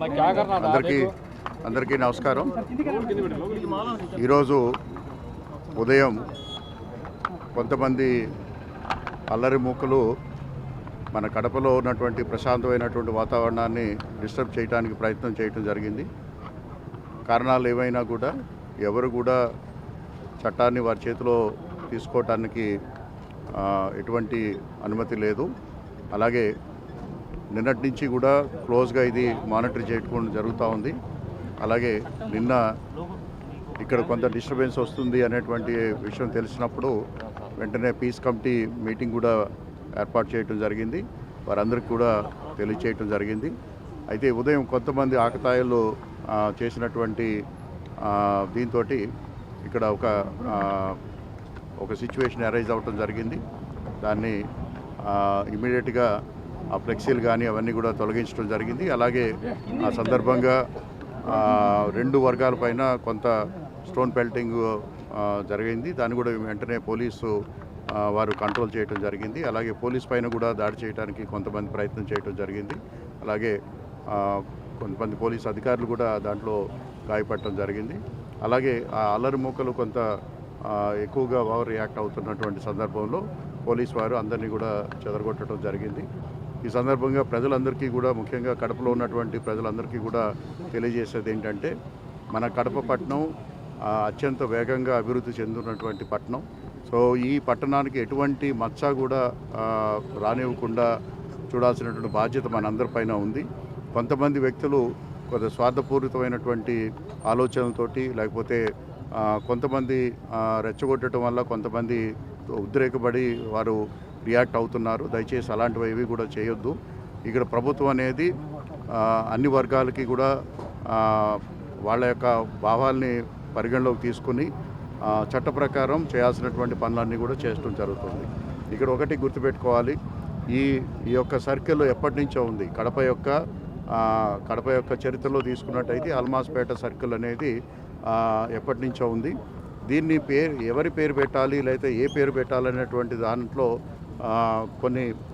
అందరికీ నమస్కారం. ఈరోజు ఉదయం కొంతమంది అల్లరి మూకలు మన కడపలో ఉన్నటువంటి ప్రశాంతమైనటువంటి వాతావరణాన్ని డిస్టర్బ్ చేయడానికి ప్రయత్నం చేయడం జరిగింది. కారణాలు ఏవైనా కూడా ఎవరు కూడా చట్టాన్ని వారి చేతిలో తీసుకోవటానికి ఎటువంటి అనుమతి లేదు. అలాగే నిన్నటి నుంచి కూడా క్లోజ్గా ఇది మానిటర్ చేయడం జరుగుతూ ఉంది. అలాగే నిన్న ఇక్కడ కొంత డిస్టర్బెన్స్ వస్తుంది అనేటువంటి విషయం తెలిసినప్పుడు వెంటనే పీస్ కమిటీ మీటింగ్ కూడా ఏర్పాటు చేయడం జరిగింది. వారందరికీ కూడా తెలియచేయటం జరిగింది. అయితే ఉదయం కొంతమంది ఆకతాయిలు చేసినటువంటి దీంతో ఇక్కడ ఒక సిచ్యువేషన్ అరైజ్ అవ్వటం జరిగింది. దాన్ని ఇమీడియట్గా ఆ ఫ్లెక్సీలు కానీ అవన్నీ కూడా తొలగించడం జరిగింది. అలాగే ఆ సందర్భంగా రెండు వర్గాల పైన కొంత స్టోన్ పెల్టింగ్ జరిగింది. దాన్ని కూడా వెంటనే పోలీసు వారు కంట్రోల్ చేయడం జరిగింది. అలాగే పోలీస్ పైన కూడా దాడి చేయడానికి కొంతమంది ప్రయత్నం చేయడం జరిగింది. అలాగే కొంతమంది పోలీస్ అధికారులు కూడా దాంట్లో గాయపడటం జరిగింది. అలాగే ఆ అల్లరి మూకలు కొంత ఎక్కువగా ఓవర్ రియాక్ట్ అవుతున్నటువంటి సందర్భంలో పోలీస్ వారు అందరినీ కూడా చెదరగొట్టడం జరిగింది. ఈ సందర్భంగా ప్రజలందరికీ కూడా, ముఖ్యంగా కడపలో ఉన్నటువంటి ప్రజలందరికీ కూడా తెలియజేసేది ఏంటంటే, మన కడప పట్టణం అత్యంత వేగంగా అభివృద్ధి చెందుతున్నటువంటి పట్టణం. సో ఈ పట్టణానికి ఎటువంటి మచ్చ కూడా రానివ్వకుండా చూడాల్సినటువంటి బాధ్యత మనందరిపైన ఉంది. కొంతమంది వ్యక్తులు కొంత స్వార్థపూరితమైనటువంటి ఆలోచనలతోటి, లేకపోతే కొంతమంది రెచ్చగొట్టడం వల్ల కొంతమంది ఉద్రేకపడి వారు రియాక్ట్ అవుతున్నారు. దయచేసి అలాంటివి ఏవి కూడా చేయొద్దు. ఇక్కడ ప్రభుత్వం అనేది అన్ని వర్గాలకి కూడా వాళ్ళ యొక్క భావాల్ని పరిగణలోకి తీసుకుని చట్ట ప్రకారం చేయాల్సినటువంటి పనులన్నీ కూడా చేయడం జరుగుతుంది. ఇక్కడ ఒకటి గుర్తుపెట్టుకోవాలి, ఈ యొక్క సర్కిల్ ఎప్పటి నుంచో ఉంది. కడప యొక్క చరిత్రలో తీసుకున్నట్టయితే అల్మాస్పేట సర్కిల్ అనేది ఎప్పటి నుంచో ఉంది. దీన్ని ఎవరి పేరు పెట్టాలి, లేకపోతే ఏ పేరు పెట్టాలనేటువంటి దాంట్లో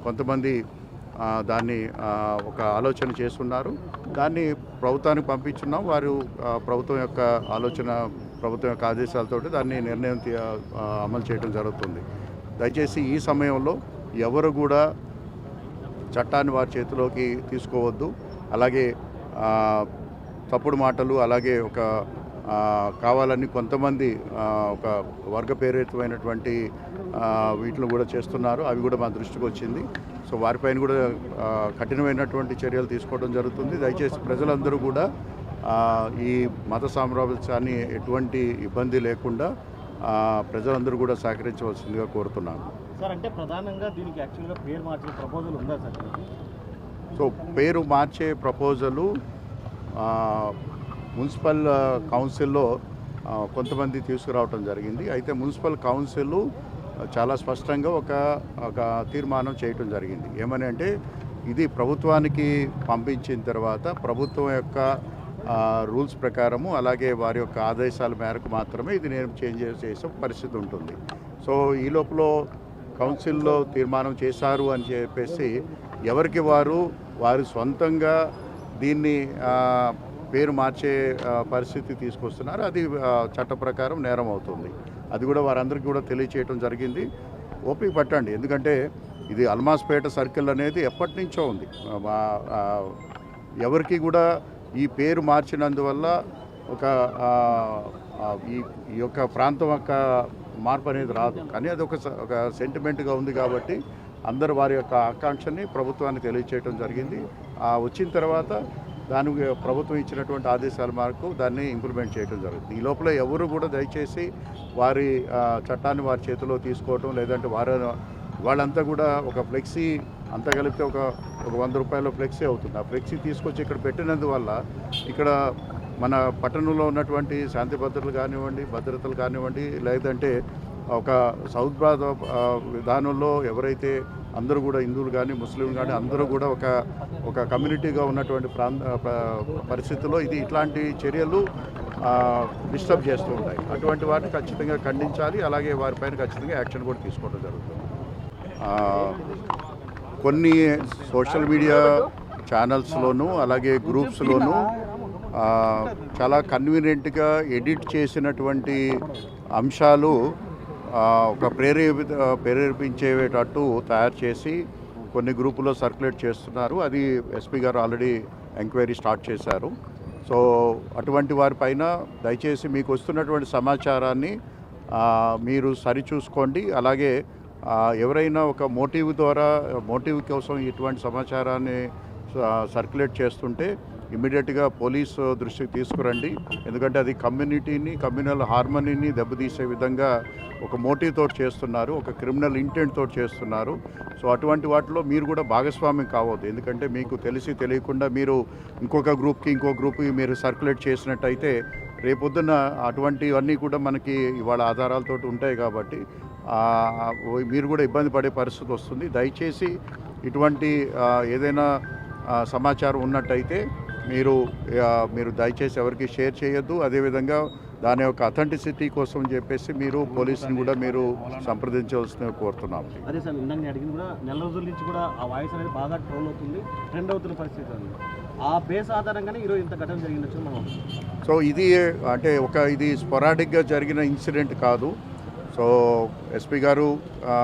కొంతమంది దాన్ని ఒక ఆలోచన చేస్తున్నారు. దాన్ని ప్రభుత్వానికి పంపించున్నాం. వారు ప్రభుత్వం యొక్క ఆదేశాలతో దాన్ని నిర్ణయం అమలు చేయడం జరుగుతుంది. దయచేసి ఈ సమయంలో ఎవరు కూడా చట్టాన్ని వారి చేతిలోకి తీసుకోవద్దు. అలాగే తప్పుడు మాటలు, అలాగే కావాలని కొంతమంది ఒక వర్గ ప్రేరితమైనటువంటి వీటిని కూడా చేస్తున్నారు. అవి కూడా మా దృష్టికి వచ్చింది. సో వారిపైన కూడా కఠినమైనటువంటి చర్యలు తీసుకోవడం జరుగుతుంది. దయచేసి ప్రజలందరూ కూడా ఈ మత సామ్రాజ్యాన్ని ఎటువంటి ఇబ్బంది లేకుండా ప్రజలందరూ కూడా సహకరించవలసిందిగా కోరుతున్నాను. సార్, అంటే ప్రధానంగా దీనికి యాక్చువల్గా పేరు మార్చే ప్రపోజల్ ఉందా సార్? సో పేరు మార్చే ప్రపోజలు మున్సిపల్ కౌన్సిల్లో కొంతమంది తీసుకురావటం జరిగింది. అయితే మున్సిపల్ కౌన్సిల్ చాలా స్పష్టంగా ఒక తీర్మానం చేయటం జరిగింది. ఏమని అంటే, ఇది ప్రభుత్వానికి పంపించిన తర్వాత ప్రభుత్వం యొక్క రూల్స్ ప్రకారము, అలాగే వారి యొక్క ఆదేశాల మేరకు మాత్రమే ఇది నేను చేంజ్ చేసే పరిస్థితి ఉంటుంది. సో ఈ లోపల కౌన్సిల్లో తీర్మానం చేశారు అని చెప్పేసి ఎవరికి వారు సొంతంగా దీన్ని పేరు మార్చే పరిస్థితి తీసుకొస్తున్నారు. అది చట్ట ప్రకారం నేరం అవుతుంది. అది కూడా వారందరికీ కూడా తెలియచేయడం జరిగింది. ఓపిక పట్టండి, ఎందుకంటే ఇది అల్మాస్పేట సర్కిల్ అనేది ఎప్పటి నుంచో ఉంది. ఎవరికి కూడా ఈ పేరు మార్చినందువల్ల ఈ యొక్క ప్రాంతం యొక్క మార్పు అనేది రాదు. కానీ అది ఒక సెంటిమెంట్గా ఉంది కాబట్టి అందరూ వారి యొక్క ఆకాంక్షని ప్రభుత్వానికి తెలియచేయడం జరిగింది. వచ్చిన తర్వాత దానికి ప్రభుత్వం ఇచ్చినటువంటి ఆదేశాల మేరకు దాన్ని ఇంప్లిమెంట్ చేయడం జరుగుతుంది. ఈ లోపల ఎవరు కూడా దయచేసి వారి చట్టాన్ని వారి చేతిలో తీసుకోవటం, లేదంటే వాళ్ళంతా కూడా ఒక ఫ్లెక్సీ అంతా కలిపితే ఒక 100 రూపాయల ఫ్లెక్సీ అవుతుంది. ఆ ఫ్లెక్సీ తీసుకొచ్చి ఇక్కడ పెట్టినందువల్ల ఇక్కడ మన పట్టణంలో ఉన్నటువంటి శాంతి భద్రతలు కానివ్వండి, లేదంటే ఒక సౌద్భాద విధానంలో ఎవరైతే అందరూ కూడా హిందువులు కానీ ముస్లింలు కానీ అందరూ కూడా ఒక కమ్యూనిటీగా ఉన్నటువంటి పరిస్థితుల్లో ఇట్లాంటి చర్యలు డిస్టర్బ్ చేస్తూ ఉంటాయి. అటువంటి వాటిని ఖచ్చితంగా ఖండించాలి. అలాగే వారిపైన ఖచ్చితంగా యాక్షన్ కూడా తీసుకోవడం జరుగుతుంది. కొన్ని సోషల్ మీడియా ఛానల్స్లోనూ అలాగే గ్రూప్స్లోనూ చాలా కన్వీనియంట్గా ఎడిట్ చేసినటువంటి అంశాలు ఒక ప్రేరేపించేటట్టు తయారు చేసి కొన్ని గ్రూపులో సర్క్యులేట్ చేస్తున్నారు. అది ఎస్పీ గారు ఆల్రెడీ ఎంక్వైరీ స్టార్ట్ చేశారు. సో అటువంటి వారిపైన దయచేసి మీకు వస్తున్నటువంటి సమాచారాన్ని మీరు సరిచూసుకోండి. అలాగే ఎవరైనా ఒక మోటివ్ కోసం ఇటువంటి సమాచారాన్ని సర్క్యులేట్ చేస్తుంటే ఇమీడియట్గా పోలీసు దృష్టికి తీసుకురండి. ఎందుకంటే అది కమ్యూనల్ హార్మనీని దెబ్బతీసే విధంగా ఒక మోటివ్ తోటి చేస్తున్నారు, ఒక క్రిమినల్ ఇంటెంట్ తోటి చేస్తున్నారు. సో అటువంటి వాటిలో మీరు కూడా భాగస్వామ్యం కావద్దు. ఎందుకంటే మీకు తెలియకుండా మీరు ఇంకో గ్రూప్కి మీరు సర్క్యులేట్ చేసినట్టయితే రేపొద్దున అటువంటివన్నీ కూడా మనకి ఇవాళ ఆధారాలతో ఉంటాయి. కాబట్టి మీరు కూడా ఇబ్బంది పడే పరిస్థితి వస్తుంది. దయచేసి ఇటువంటి ఏదైనా సమాచారం ఉన్నట్టయితే మీరు దయచేసి ఎవరికి షేర్ చేయొద్దు. అదేవిధంగా దాని యొక్క అథెంటిసిటీ కోసం చెప్పేసి మీరు పోలీసుని కూడా మీరు సంప్రదించవలసిన కోరుతున్నాం. అదే సార్, ఇందాక అడిగింది కూడా నెల రోజుల నుంచి కూడా ఆ వాయిస్ అనేది బాగా ట్రోల్ అవుతుంది, ట్రెండ్ అవుతున్న పరిస్థితి ఉంది. ఆ బేస్ ఆధారంగానే ఈరోజు ఇంత ఘటన జరిగిందచ్చు మనం. సో ఇది అంటే ఇది స్పొరాడిక్గా జరిగిన ఇన్సిడెంట్ కాదు. సో ఎస్పీ గారు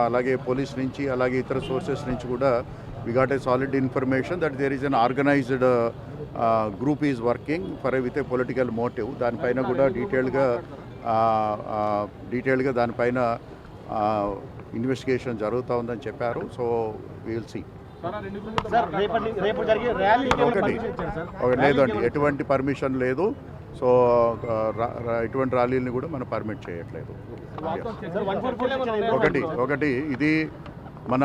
అలాగే పోలీస్ నుంచి అలాగే ఇతర సోర్సెస్ నుంచి కూడా we got a solid information that there is an organized group is working with a political motive. దానిపైన కూడా డీటెయిల్గా దానిపైన ఇన్వెస్టిగేషన్ జరుగుతూ ఉందని చెప్పారు. So we will see. లేదండి, ఎటువంటి పర్మిషన్ లేదు. సో ఎటువంటి ర్యాలీని కూడా మనం పర్మిట్ చేయట్లేదు. ఒకటి ఇది మన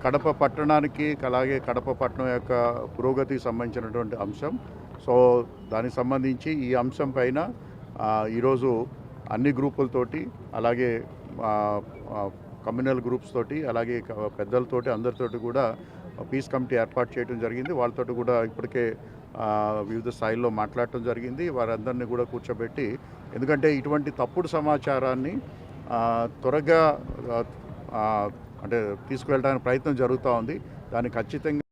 కడప పట్టణానికి అలాగే కడప పట్టణం యొక్క పురోగతికి సంబంధించినటువంటి అంశం. సో దానికి సంబంధించి ఈ అంశం పైన ఈరోజు అన్ని గ్రూపులతోటి అలాగే కమ్యూనల్ గ్రూప్స్ తోటి అలాగే పెద్దలతోటి అందరితోటి కూడా పీస్ కమిటీ ఏర్పాటు చేయడం జరిగింది. వాళ్ళతోటి కూడా ఇప్పటికే వివిధ స్థాయిల్లో మాట్లాడటం జరిగింది. వారందరినీ కూడా కూర్చోబెట్టి, ఎందుకంటే ఇటువంటి తప్పుడు సమాచారాన్ని త్వరగా అంటే తీసుకువెళ్ళడానికి ప్రయత్నం జరుగుతూ ఉంది. దాన్ని ఖచ్చితంగా